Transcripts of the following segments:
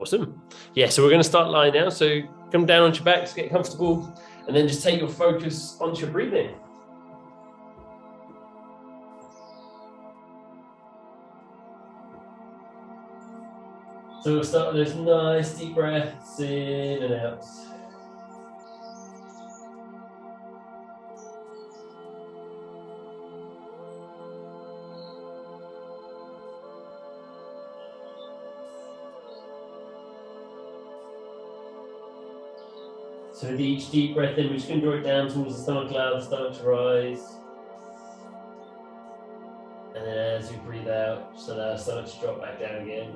Awesome. Yeah, so we're going to start lying now. So come down onto your backs, get comfortable, and then just take your focus onto your breathing. So we'll start with those nice deep breaths in and out. So with each deep breath in, we're just going to draw it down towards the stomach, allow the stomach to rise. And then as we breathe out, just allow the stomach to drop back down again.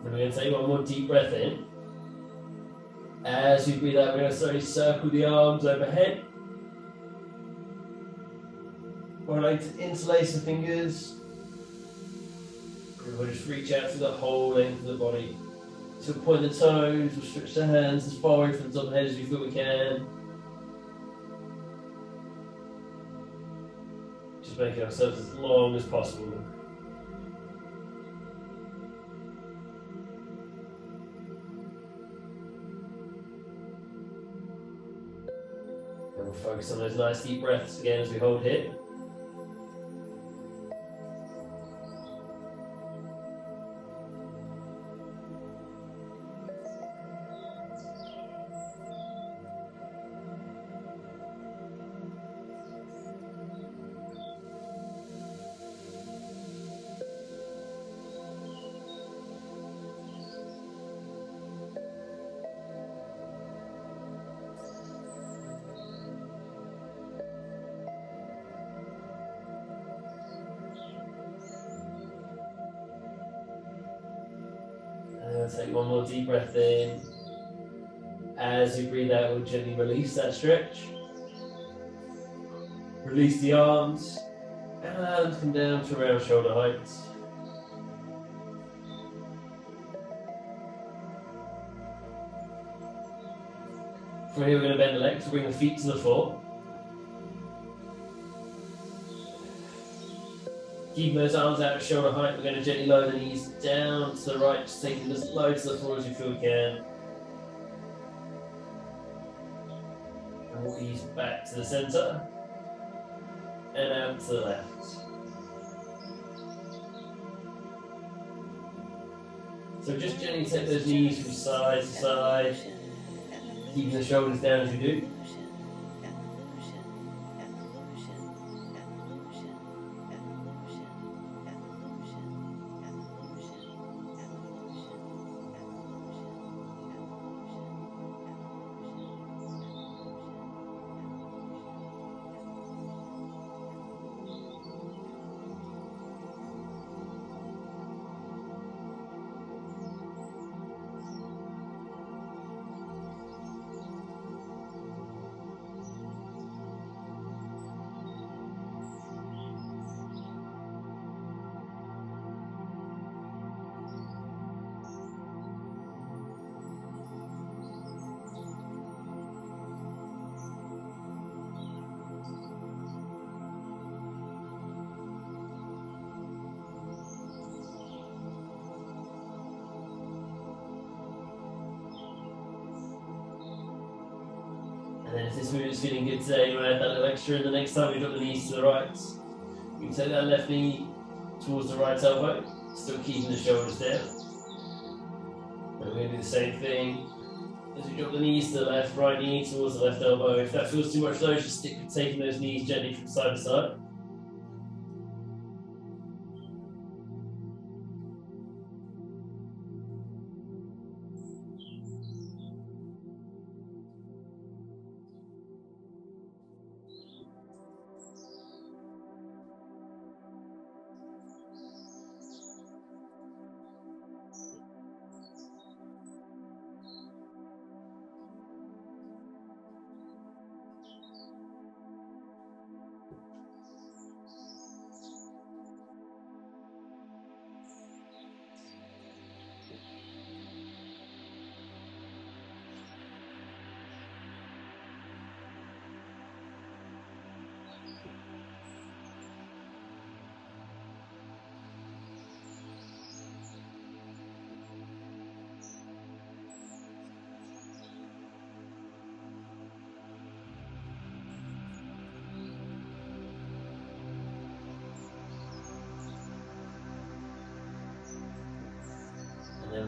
And we're going to take one more deep breath in. As we breathe out, we're going to slowly circle the arms overhead. Or like to interlace the fingers. And we'll just reach out to the whole length of the body. So point the toes, we'll stretch the hands as far away from the top of the head as we feel we can. Just making ourselves as long as possible. We'll focus on those nice deep breaths again as we hold here. Take one more deep breath in. As you breathe out, we'll gently release that stretch. Release the arms and allow them to come down to around shoulder height. From here, we're going to bend the legs, we'll bring the feet to the floor. Keeping those arms out at shoulder height, we're going to gently lower the knees down to the right, just taking them as low to the floor as you feel we can. And we'll ease back to the centre and out to the left. So just gently take those knees from side to side, keeping the shoulders down as you do. And then if this move is feeling good today, you want to add that little extra, and the next time we drop the knees to the right, you can take that left knee towards the right elbow, still keeping the shoulders down. And we're going to do the same thing as we drop the knees to the left, right knee towards the left elbow. If that feels too much though, just stick with taking those knees gently from side to side.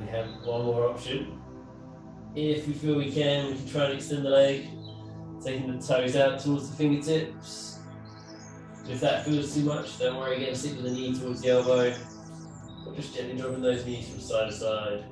we have one more option. If we feel we can try and extend the leg, taking the toes out towards the fingertips. If that feels too much, don't worry, again, stick with the knee towards the elbow. Or just gently dropping those knees from side to side.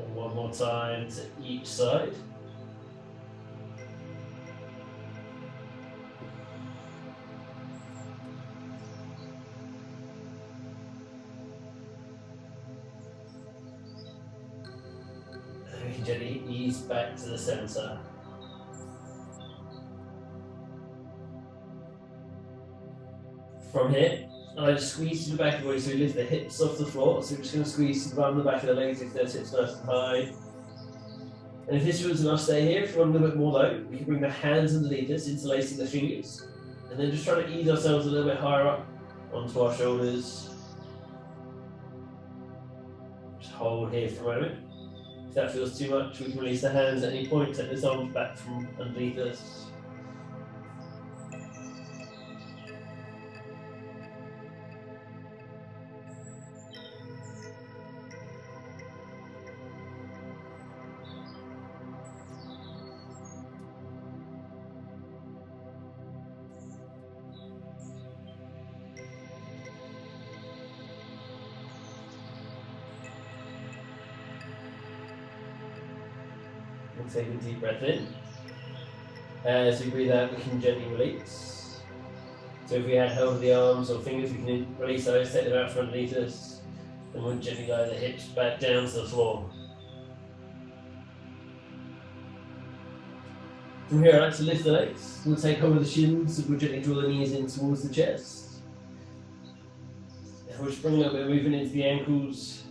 And one more time to each side. And we can gently ease back to the center. From here, I just squeeze to the back of the body, so we lift the hips off the floor. So we're just going to squeeze around the back of the legs if those hips nice and high. And if this feels enough, stay here. If you want a little bit more though, we can bring the hands underneath us, interlacing the fingers. And then just try to ease ourselves a little bit higher up onto our shoulders. Just hold here for a moment. If that feels too much, we can release the hands at any point, take the arms back from underneath us. And take a deep breath in. As we breathe out, we can gently release. So if we had held the arms or fingers, we can release those, take them out from underneath us, and we'll gently lower the hips back down to the floor. From here, I like to lift the legs. We'll take hold of the shins, and we'll gently draw the knees in towards the chest. And we'll just bring a little bit of movement into the ankles.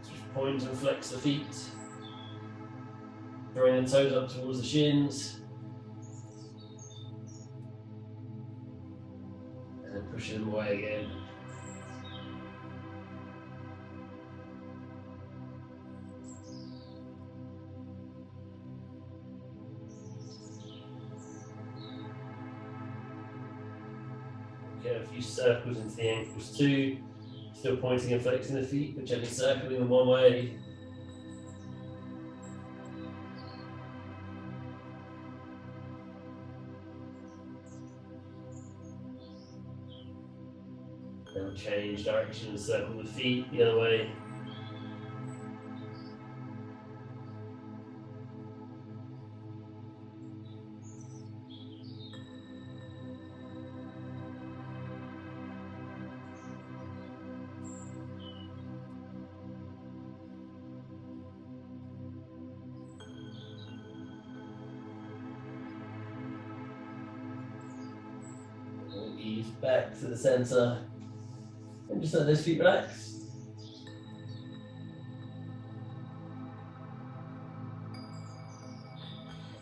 Just point and flex the feet. Drawing the toes up towards the shins. And then pushing them away again. Get a few circles into the ankles too. Still pointing and flexing the feet, but gently circling them one way. Then change direction and circle the feet the other way. We'll ease back to the center. And just let those feet relax.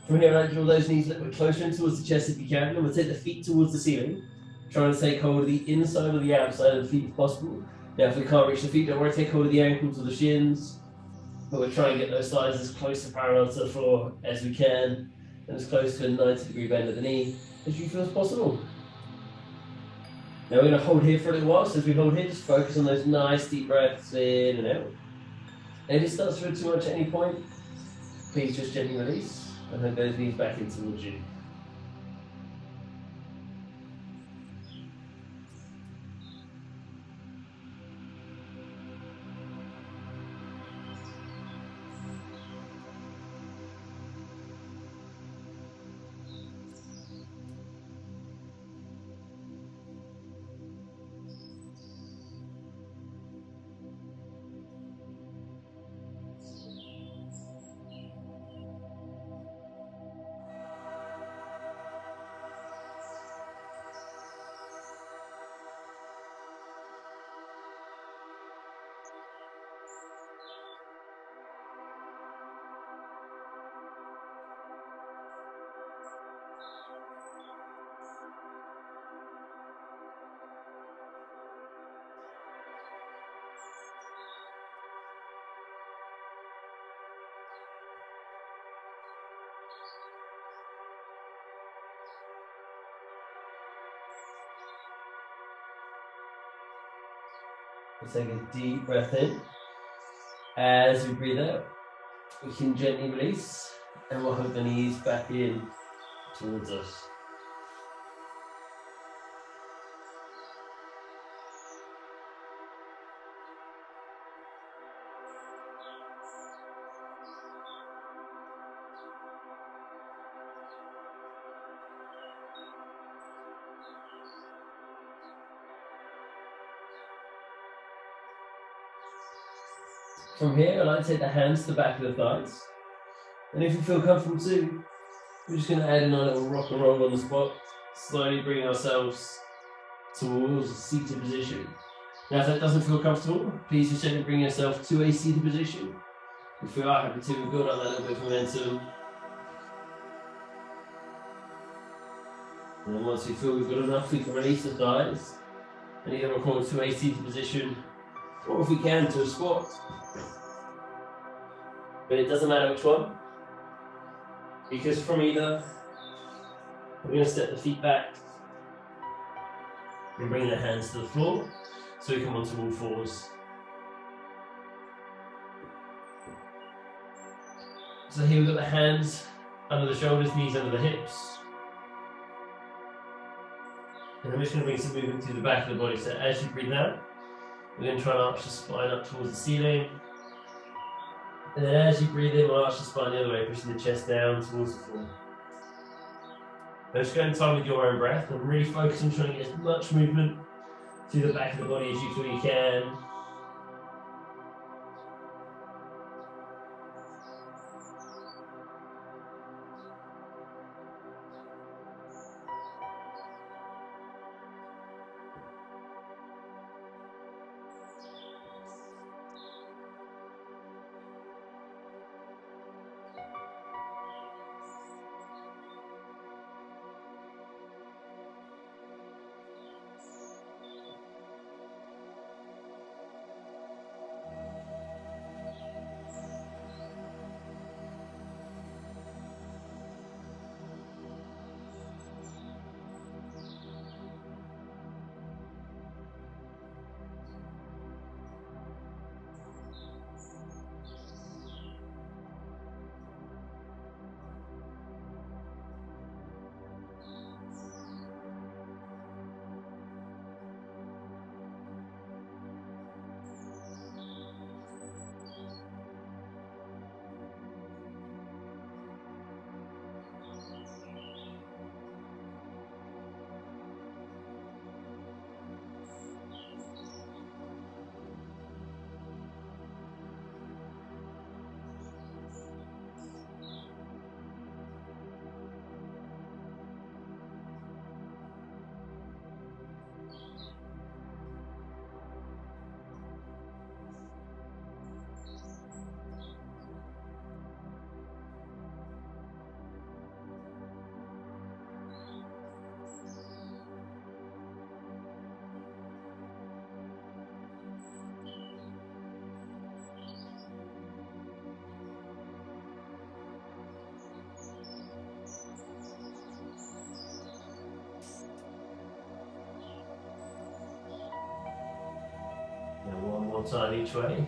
From here, I draw those knees a little bit closer in towards the chest if you can. And we'll take the feet towards the ceiling. Trying to take hold of the inside or the outside of the feet if possible. Now, if we can't reach the feet, don't worry, take hold of the ankles or the shins. But we'll try and get those thighs as close to parallel to the floor as we can. And as close to a 90-degree bend at the knee as you feel as possible. Now we're going to hold here for a little while, so as we hold here, just focus on those nice deep breaths in and out. And if it starts to feel too much at any point, please just gently release and then those knees back in towards you. We'll take a deep breath in. As we breathe out, we can gently release, and we'll hug the knees back in towards us. From here, I like to take the hands to the back of the thighs. And if you feel comfortable too, we're just going to add in our little rock and roll on the spot. Slowly bring ourselves towards a seated position. Now, if that doesn't feel comfortable, please just gently bring yourself to a seated position. If you are happy to, build up that little bit of momentum. And then once we feel we've got enough, we can release the thighs and either record to a seated position, or if we can, to a squat. But it doesn't matter which one, because from either, we're going to step the feet back and bring the hands to the floor, so we come onto all fours. So here we've got the hands under the shoulders, knees under the hips. And I'm just going to bring some movement to the back of the body. So as you breathe out, we're going to try and arch the spine up towards the ceiling. And then as you breathe in, we'll arch the spine the other way, pushing the chest down towards the floor. Now just go in time with your own breath and really focus on trying to get as much movement through the back of the body as you feel you can. Now one more time each way.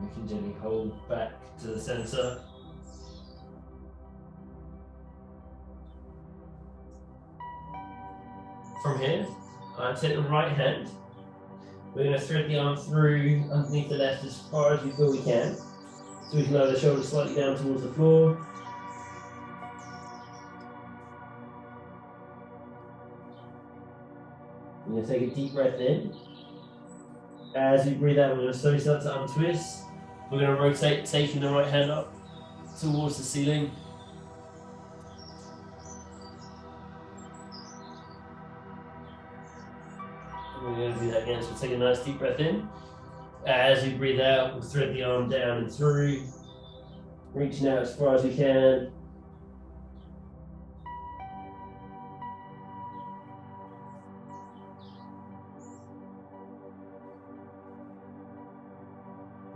We can gently hold back to the center. From here, take the right hand. We're going to thread the arm through underneath the left as far as we feel we can. So we can lower the shoulders slightly down towards the floor. We're going to take a deep breath in. As you breathe out, we're going to slowly start to untwist. We're going to rotate, taking the right hand up towards the ceiling. And we're going to do that again, so take a nice deep breath in. As you breathe out, we'll thread the arm down and through, reaching out as far as we can.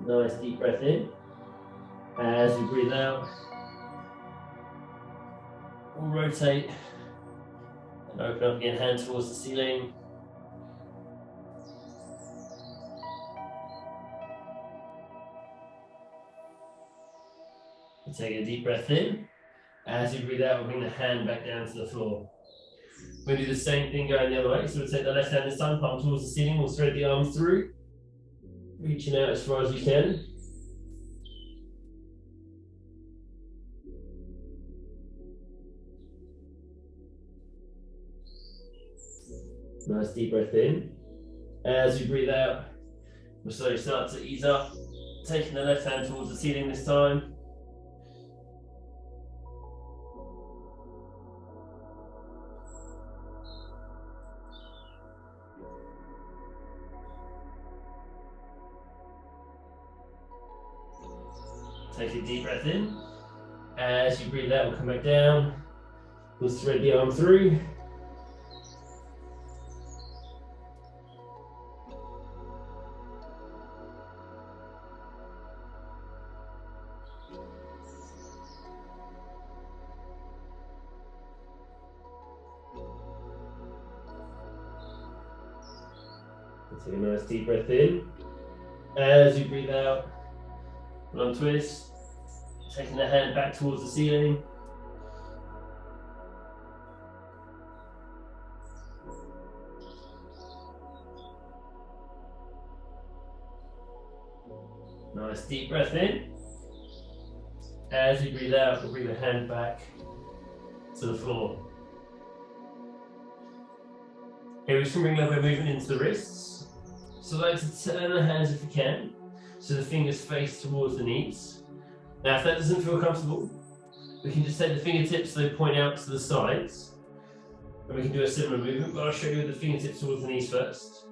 Nice deep breath in. As you breathe out, we'll rotate and open up again, hand towards the ceiling. And take a deep breath in. As you breathe out, we'll bring the hand back down to the floor. We'll do the same thing going the other way. So we'll take the left hand this time, palm towards the ceiling. We'll thread the arms through, reaching out as far as you can. Nice deep breath in. As you breathe out, we'll slowly start to ease up, taking the left hand towards the ceiling this time. Take a deep breath in. As you breathe out, we'll come back down. We'll thread the arm through. Take a nice deep breath in. As you breathe out, long twist. Taking the hand back towards the ceiling. Nice deep breath in. As you breathe out, we'll bring the hand back to the floor. Here we just bring a little bit of movement into the wrists. So I like to turn the hands if you can, so the fingers face towards the knees. Now if that doesn't feel comfortable, we can just take the fingertips so they point out to the sides. And we can do a similar movement, but I'll show you the fingertips towards the knees first.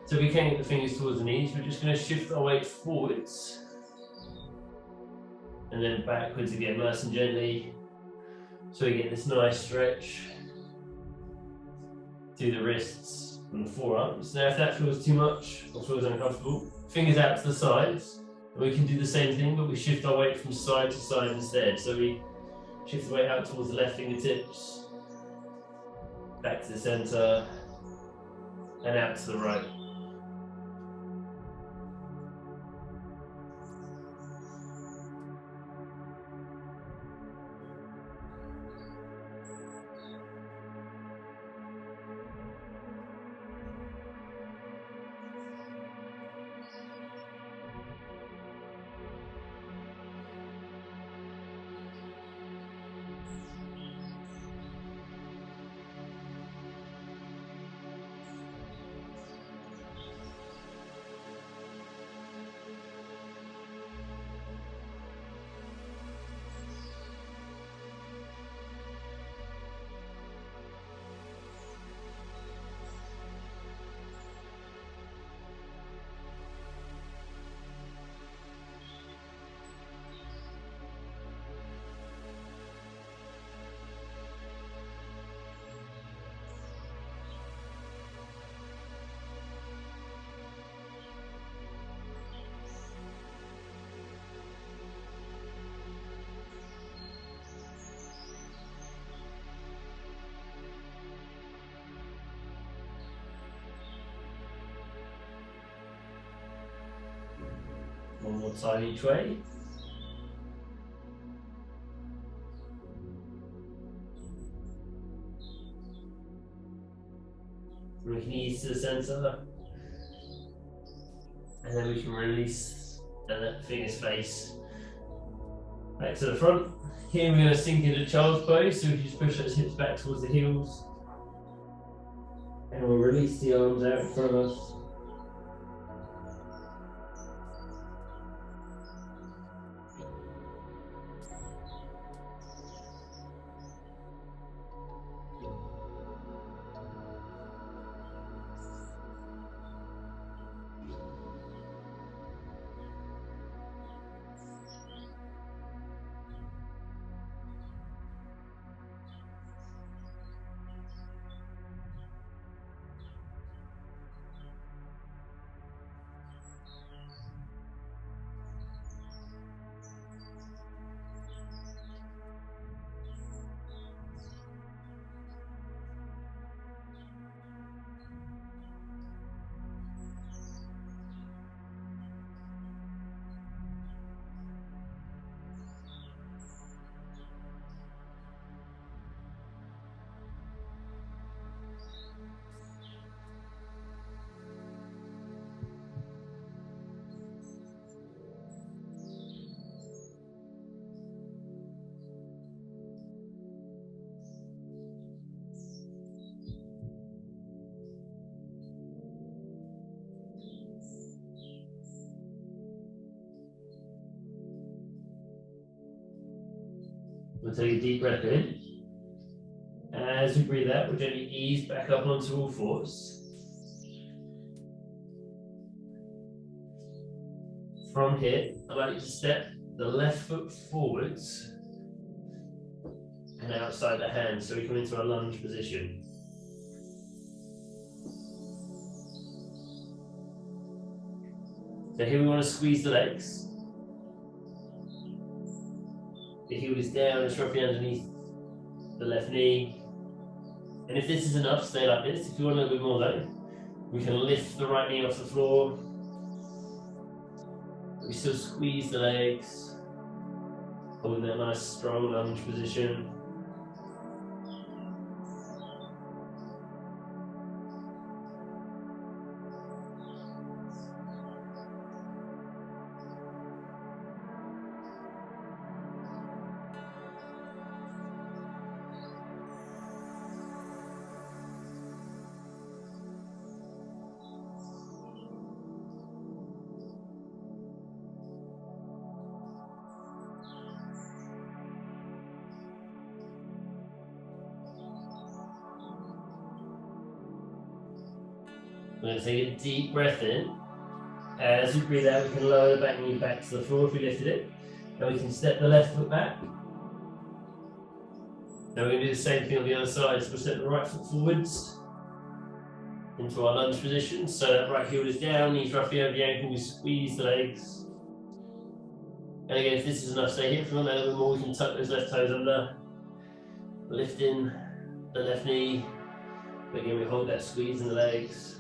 So we can get the fingers towards the knees, we're just going to shift our weight forwards. And then backwards again, nice and gently. So we get this nice stretch through the wrists and the forearms. Now if that feels too much or feels uncomfortable, fingers out to the sides. And we can do the same thing, but we shift our weight from side to side instead. So we shift the weight out towards the left fingertips, back to the center, and out to the right. One more time each way. Bring knees to the center. And then we can release and let the fingers face back to the front. Here we're going to sink into child's pose, so we can just push those hips back towards the heels. And we'll release the arms out in front of us. We'll take a deep breath in. As we breathe out, we'll gently ease back up onto all fours. From here, I'd like you to step the left foot forwards and outside the hand, so we come into a lunge position. So here we want to squeeze the legs. The heel is down, it's roughly underneath the left knee. And if this is enough, stay like this. If you want a little bit more though, we can lift the right knee off the floor. We still squeeze the legs, holding that nice strong lunge position. We're going to take a deep breath in. As we breathe out, we can lower the back knee back to the floor if we lifted it. And we can step the left foot back. Now we're going to do the same thing on the other side. So we'll step the right foot forwards into our lunge position. So that right heel is down, knees roughly over the ankle, we squeeze the legs. And again, if this is enough, stay here. If we want a little bit more, we can tuck those left toes under. Lifting the left knee. But again, we hold that squeeze in the legs.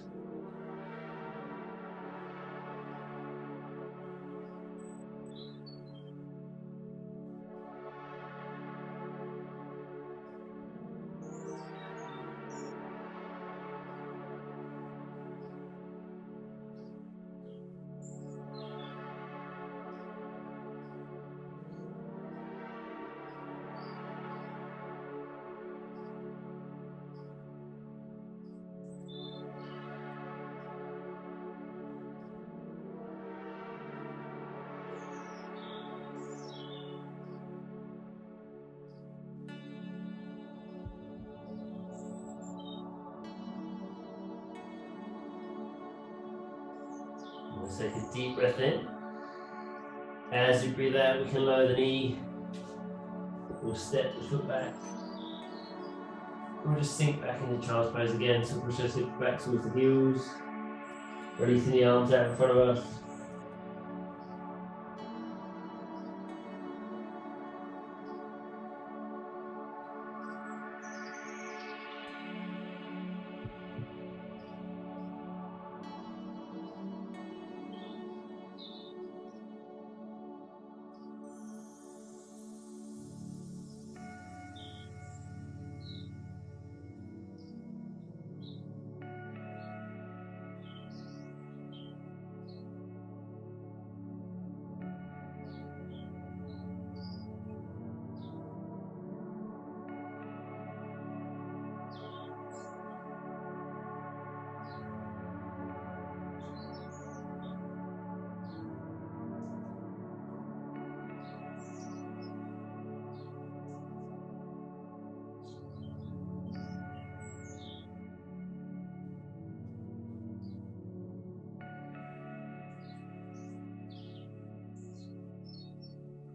Let's take a deep breath in. As we breathe out, we can lower the knee. We'll step the foot back. We'll just sink back into child's pose again. So push those hips back towards the heels. Releasing the arms out in front of us.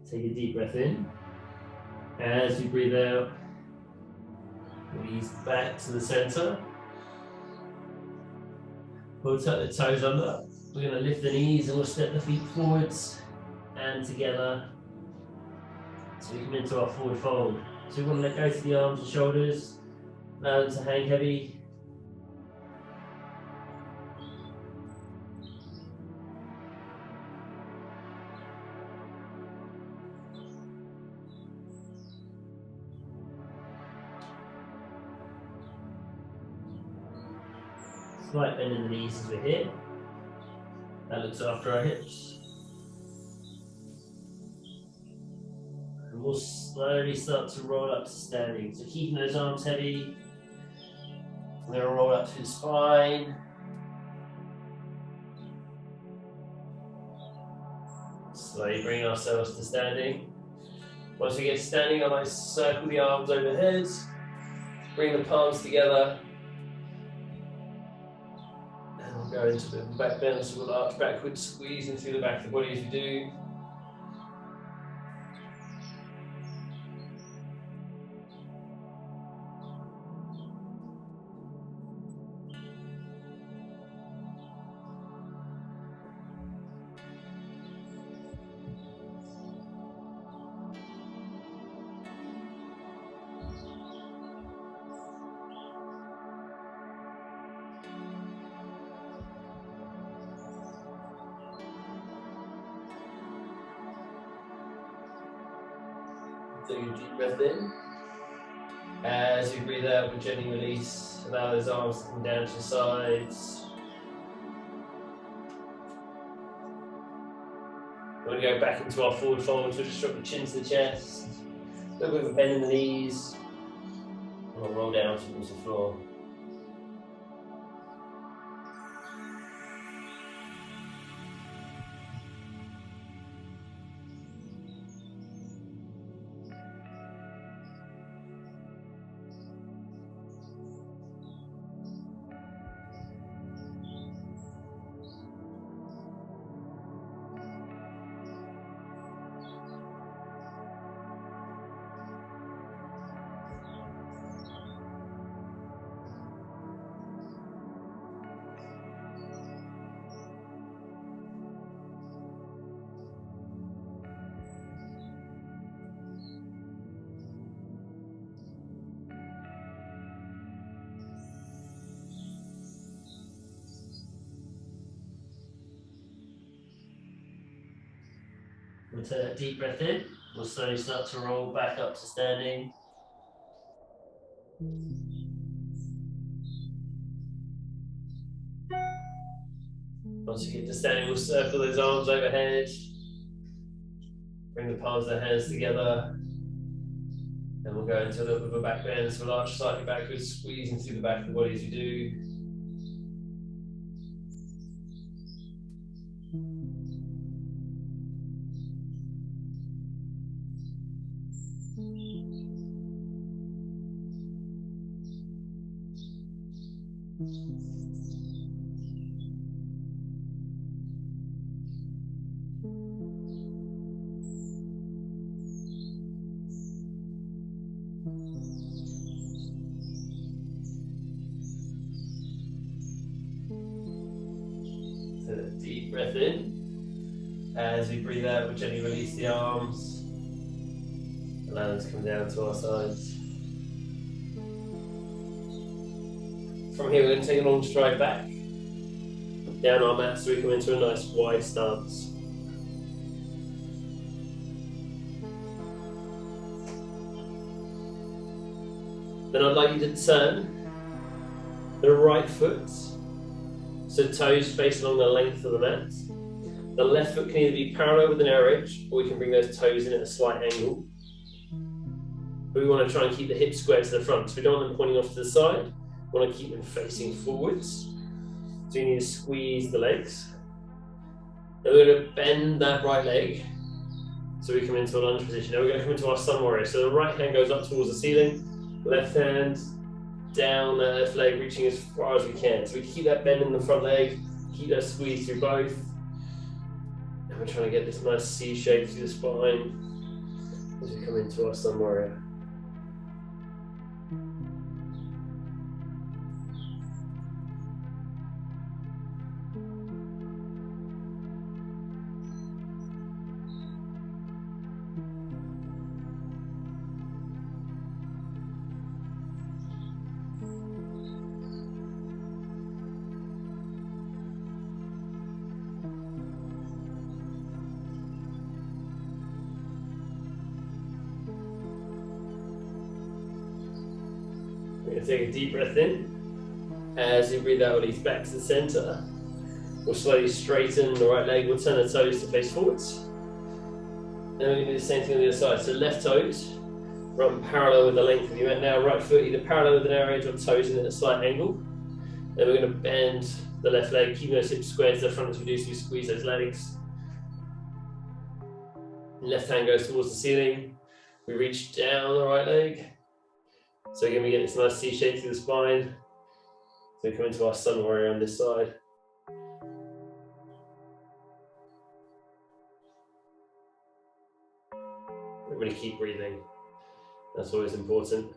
Take a deep breath in. As you breathe out, release back to the center. We'll tuck the toes under. We're going to lift the knees and we'll step the feet forwards and together. So we come into our forward fold. So we want to let go to the arms and shoulders. Allow them to hang heavy. Slight bend in the knees as we're here. That looks after our hips. And we'll slowly start to roll up to standing. So keeping those arms heavy. We're going to roll up through the spine. Slowly bring ourselves to standing. Once we get standing, I might circle the arms overhead, bring the palms together, and we'll go into the back bend, so we'll arch backwards, squeezing through the back of the body as we do. Take a deep breath in. As you breathe out, we gently release. Allow those arms to come down to the sides. We're going to go back into our forward fold, so just drop the chin to the chest. A little bit of a bend in the knees. And we'll roll down towards the floor. We'll take a deep breath in. We'll slowly start to roll back up to standing. Once you get to standing, we'll circle those arms overhead. Bring the palms of the hands together. And we'll go into a little bit of a back bend. So we'll arch slightly backwards, squeezing through the back of the body as you do. Deep breath in. As we breathe out, we'll gently release the arms. Allow them to come down to our sides. From here, we're going to take a long stride back. Down our mat so we come into a nice wide stance. Then I'd like you to turn the right foot, so toes face along the length of the mat. The left foot can either be parallel with the narrow edge, or we can bring those toes in at a slight angle. But we want to try and keep the hips square to the front, so we don't want them pointing off to the side. We want to keep them facing forwards. So you need to squeeze the legs. Then we're going to bend that right leg, so we come into a lunge position. Now we're going to come into our sun warrior. So the right hand goes up towards the ceiling, left hand down that left leg, reaching as far as we can. So we keep that bend in the front leg, keep that squeeze through both. And we're trying to get this nice C shape through the spine as we come into our sun warrior. Take a deep breath in. As you breathe out, release back to the center. We'll slowly straighten the right leg. We'll turn the toes to face forwards. Then we're going to do the same thing on the other side. So left toes run parallel with the length of your mat. Now right foot either parallel with the narrow edge or toes in at a slight angle. Then we're going to bend the left leg, keep those hips squared to the front as we do, so we squeeze those legs. Left hand goes towards the ceiling. We reach down the right leg. So again, we get this nice C shape through the spine. So we come into our sun warrior on this side. Really keep breathing. That's always important.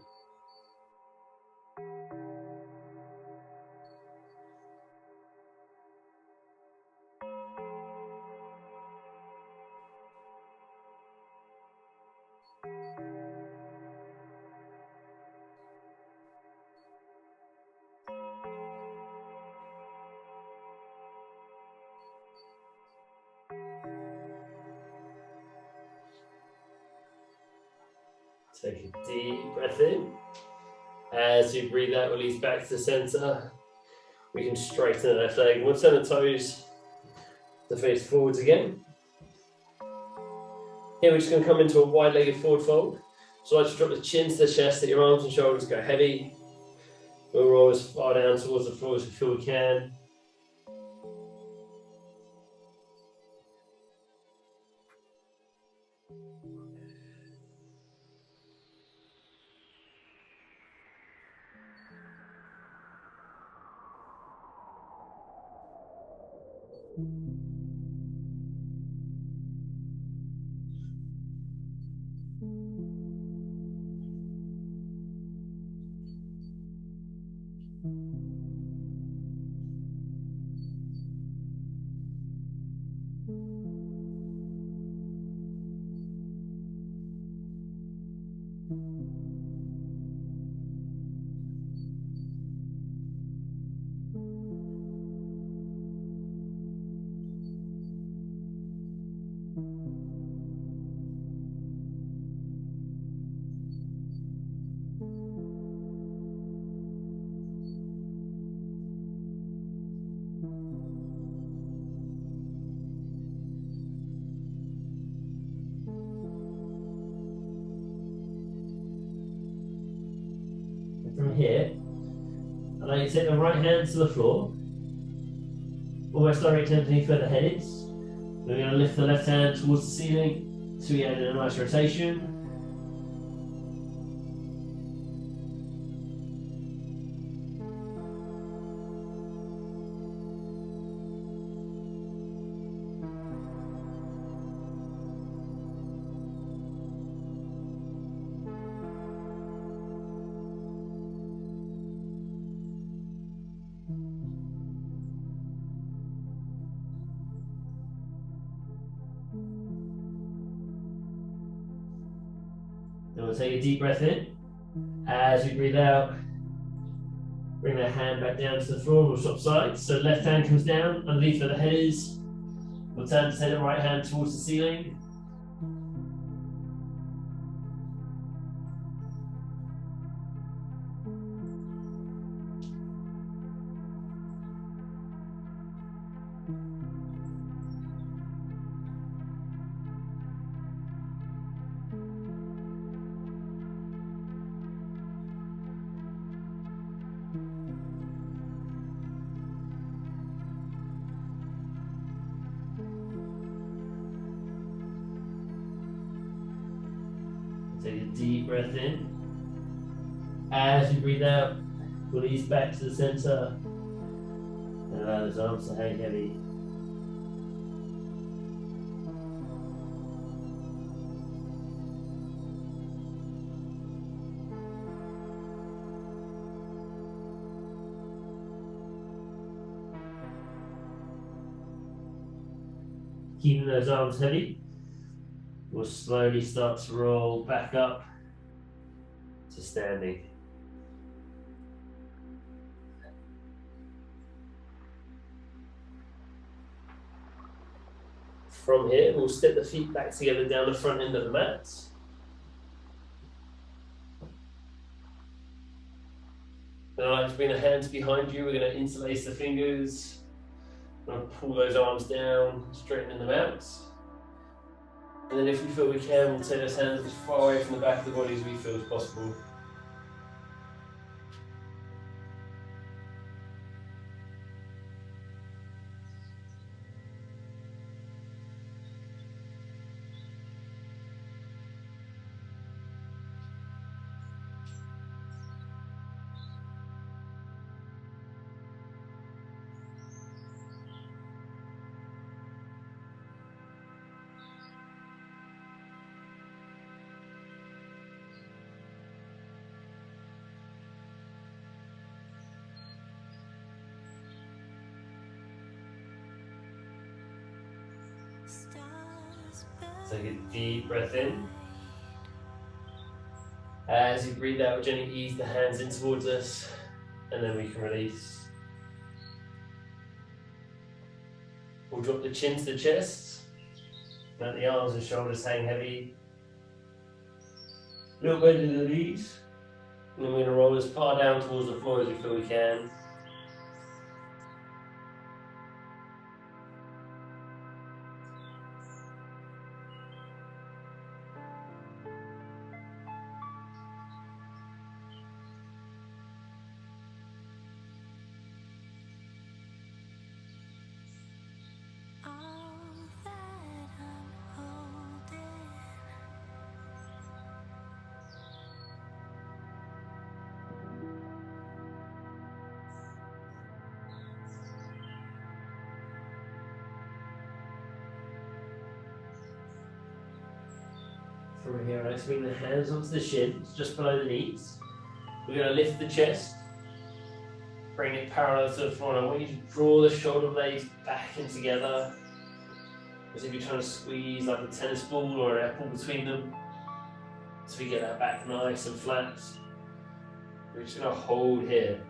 Take a deep breath in. As you breathe out, release back to the center. We can straighten the left leg. We'll turn the toes to face forwards again. Here we're just going to come into a wide-legged forward fold. So I just drop the chin to the chest, let your arms and shoulders go heavy. We'll roll as far down towards the floor as we feel we can. From here, I'd like you to take the right hand to the floor, almost directly underneath where the head is. We're going to lift the left hand towards the ceiling, so we add in a nice rotation. Then we'll take a deep breath in. As we breathe out, bring that hand back down to the floor. We'll swap sides. So left hand comes down underneath where the head is. We'll turn to take the right hand towards the ceiling. Take a deep breath in. As you breathe out, release back to the center. And allow those arms to hang heavy. Keeping those arms heavy, we'll slowly start to roll back up to standing. From here, we'll step the feet back together down the front end of the mat. Then I'd like to bring the hands behind you. We're going to interlace the fingers. We're going to pull those arms down, straightening them out. And then if we feel we can, we'll take those hands as far away from the back of the body as we feel as possible. Take a deep breath in. As you breathe out, gently ease the hands in towards us, and then we can release. We'll drop the chin to the chest, let the arms and shoulders hang heavy. A little bend in the knees, and then we're going to roll as far down towards the floor as we feel we can. From here, I swing the hands onto the shins, just below the knees. We're going to lift the chest, bring it parallel to the floor, and I want you to draw the shoulder blades back in together, as if you're trying to squeeze like a tennis ball or an apple between them, so we get that back nice and flat. We're just going to hold here.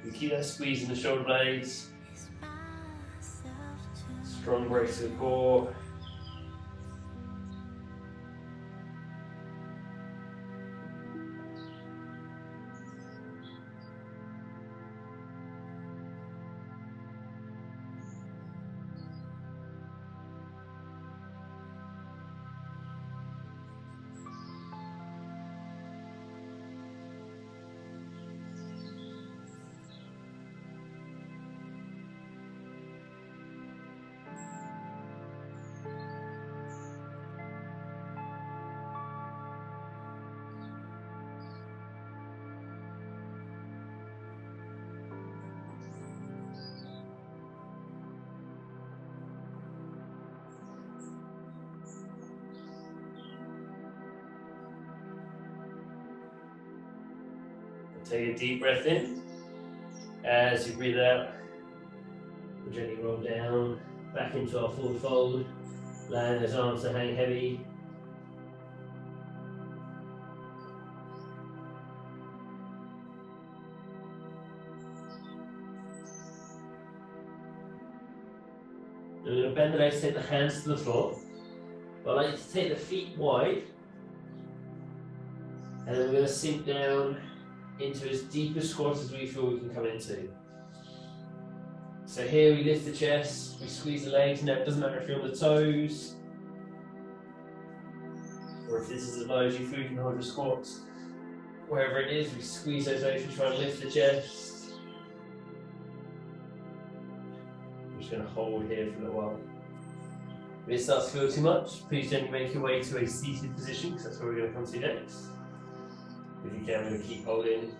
You keep that squeeze in the shoulder blades, strong brace to the core. Take a deep breath in. As you breathe out, we'll gently roll down, back into our forward fold. Land those arms to hang heavy. We're going to bend the legs, take the hands to the floor. But I'd like you to take the feet wide. And then we're going to sink down into as deep a squat as we feel we can come into. So here we lift the chest, we squeeze the legs, and it doesn't matter if you're on the toes, or if this is as low as you feel you can hold your squats. Wherever it is, we squeeze those legs, we try and lift the chest. I'm just going to hold here for a little while. If it starts to feel too much, please gently make your way to a seated position, because that's where we're going to come to next. If you can, we're going to keep holding.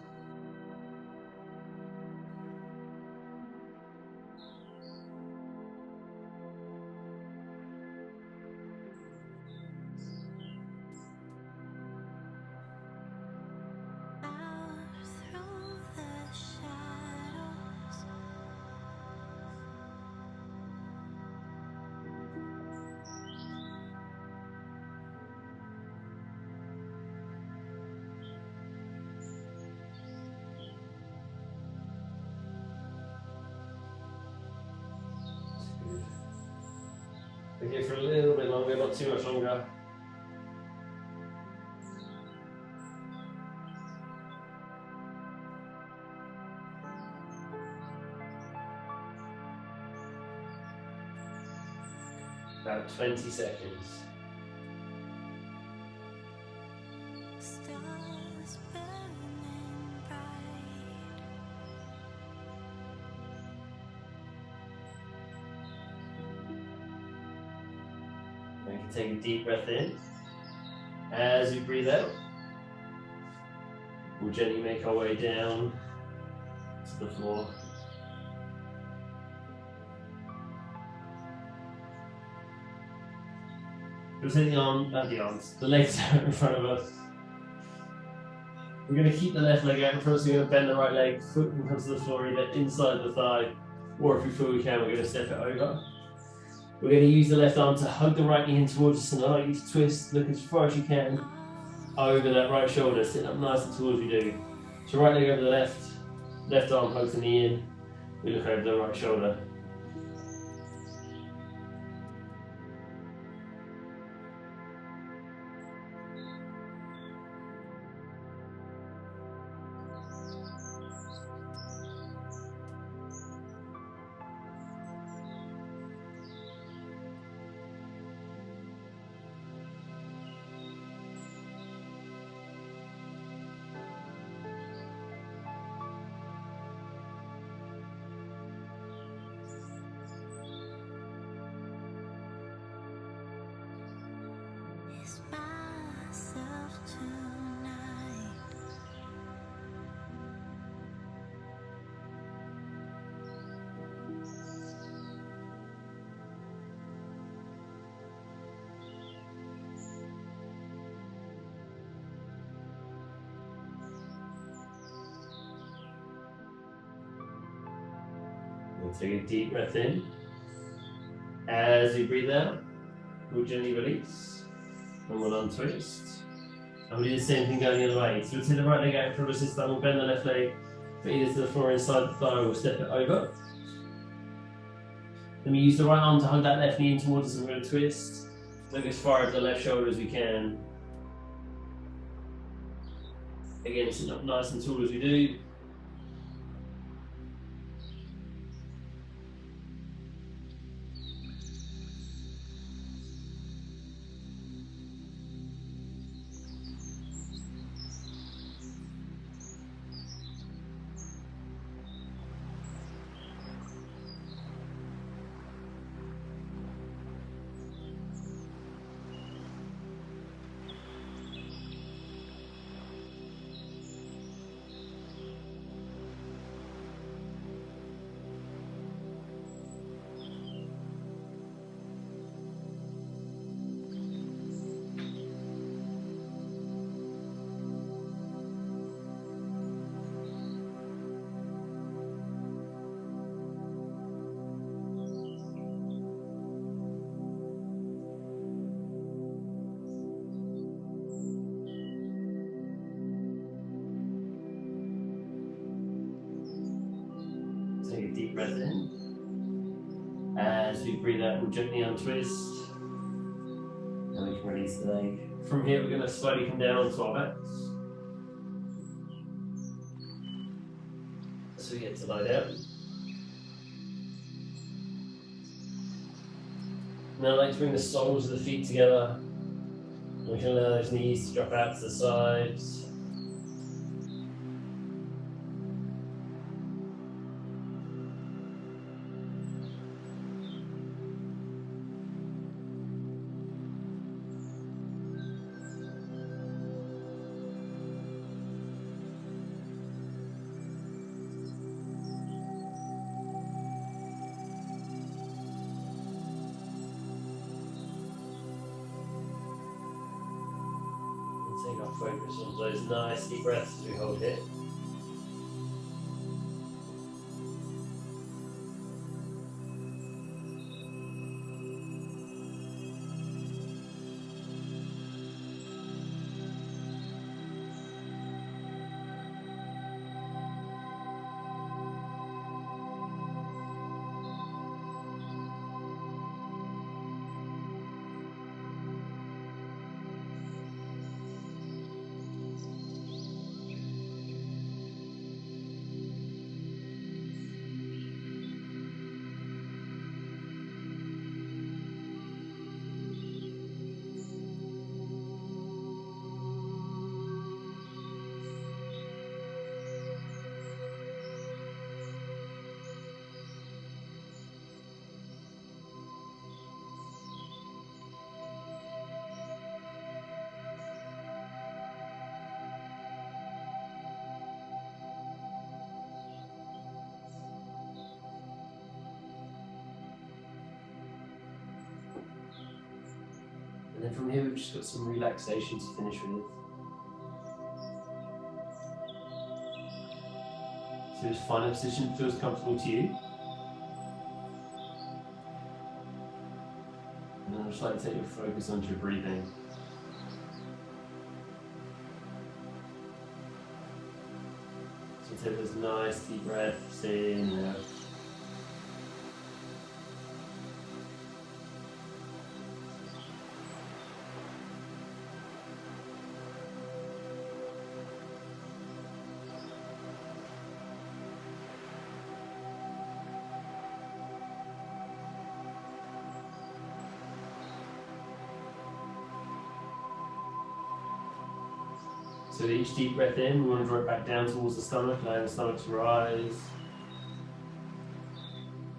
We're here for a little bit longer, not too much longer. About 20 seconds. Take a deep breath in. As you breathe out, we'll gently make our way down to the floor. We'll take the legs out in front of us. We're going to keep the left leg out in front of us, so we're going to bend the right leg, foot can come to the floor either inside the thigh, or if we feel we can, we're going to step it over. We're going to use the left arm to hug the right knee in towards us, and I'd like you to twist, look as far as you can over that right shoulder, sitting up nice and tall as we do. So right leg over the left arm hugs the knee in, we look over the right shoulder. We'll take a deep breath in. As you breathe out, we'll gently release, and we'll untwist. And we'll do the same thing going the other way. So we'll take the right leg out in front of us this time, we'll bend the left leg, foot either to the floor inside the thigh, we'll step it over. Then we use the right arm to hug that left knee in towards us, and we're going to twist. Look as far over the left shoulder as we can. Again, sitting up nice and tall as we do. Take a deep breath in. As we breathe out, we'll gently untwist. And we can release the leg. From here, we're going to slowly come down to our backs. So we get to lie down. Now I'd like to bring the soles of the feet together. We can allow those knees to drop out to the sides. Take our focus on those nice deep breaths as we hold here. And then from here, we've just got some relaxation to finish with. So just find a position that feels comfortable to you. I'd just like to take your focus onto your breathing. So take those nice deep breaths in and out. So each deep breath in, we want to draw it back down towards the stomach, allowing the stomach to rise.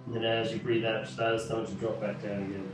And then as you breathe out, just allow the stomach to drop back down again.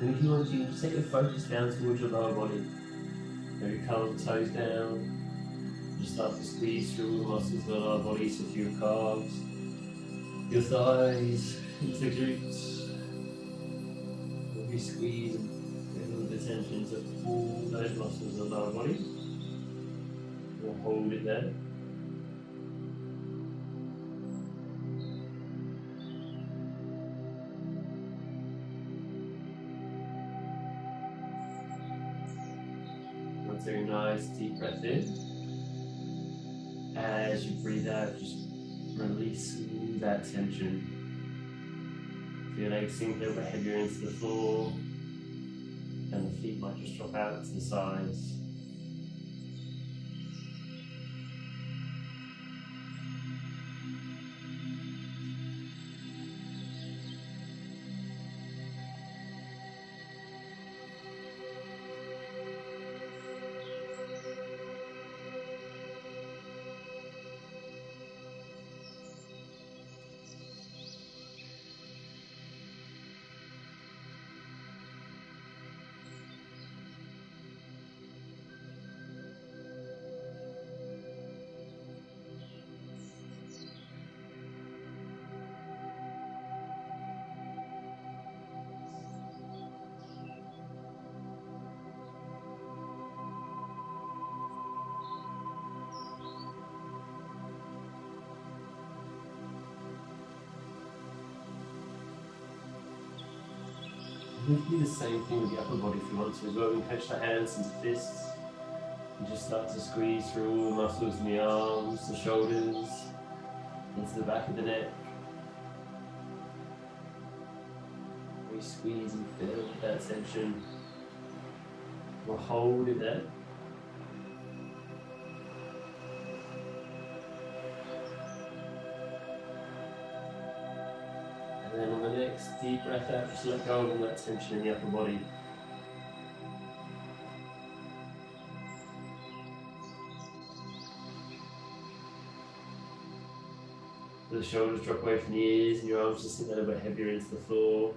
And if you want to, set your focus down towards your lower body. Maybe curl the toes down. Just start to squeeze through all the muscles of the lower body, so through your calves, your thighs, into the glutes. Maybe squeeze and get a little bit of tension to all those muscles of the lower body. We'll hold it there. Take a nice deep breath in. As you breathe out, just release all that tension. Feel your legs sink a little bit heavier into the floor, and the feet might just drop out to the sides. You can do the same thing with the upper body if you want to as well. We can catch the hands into fists and just start to squeeze through all the muscles in the arms, the shoulders, into the back of the neck. We squeeze and feel that tension. We'll hold it there. And then on the next deep breath out, just let go of all that tension in the upper body. The shoulders drop away from the ears and your arms just sink a little bit heavier into the floor.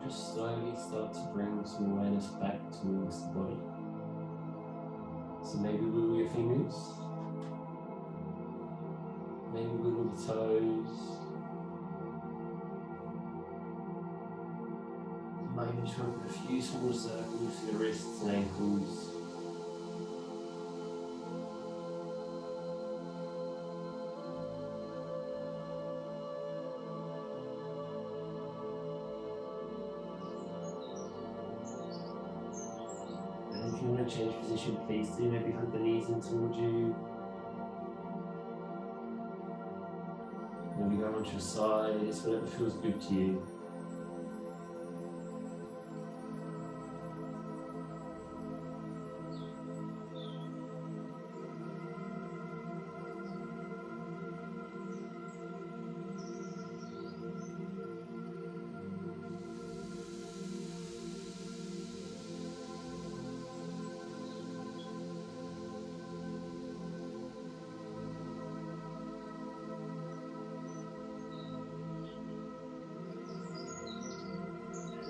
just slowly start to bring some awareness back towards the body. So maybe wiggle your fingers, maybe wiggle the toes, maybe try and put a few small circles for the wrists and ankles. And if you want to change position, please do. Maybe hug the knees in towards you. Maybe go onto your side, it's whatever feels good to you.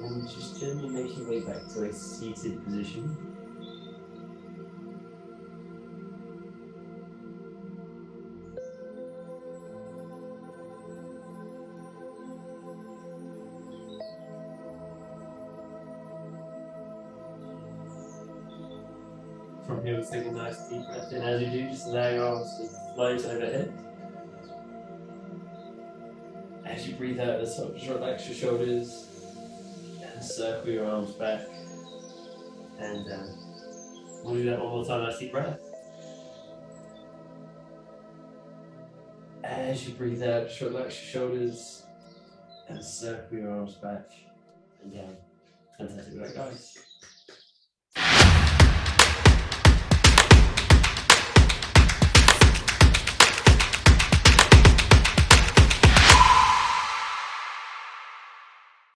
And just gently make your way back to a seated position. From here, we'll take a nice deep breath in. As you do, just allow your arms to float overhead. As you breathe out, just relax your shoulders and circle your arms back and down. We'll do that one more time. Nice deep breath. As you breathe out, just relax your shoulders and circle your arms back and down. Fantastic work, guys.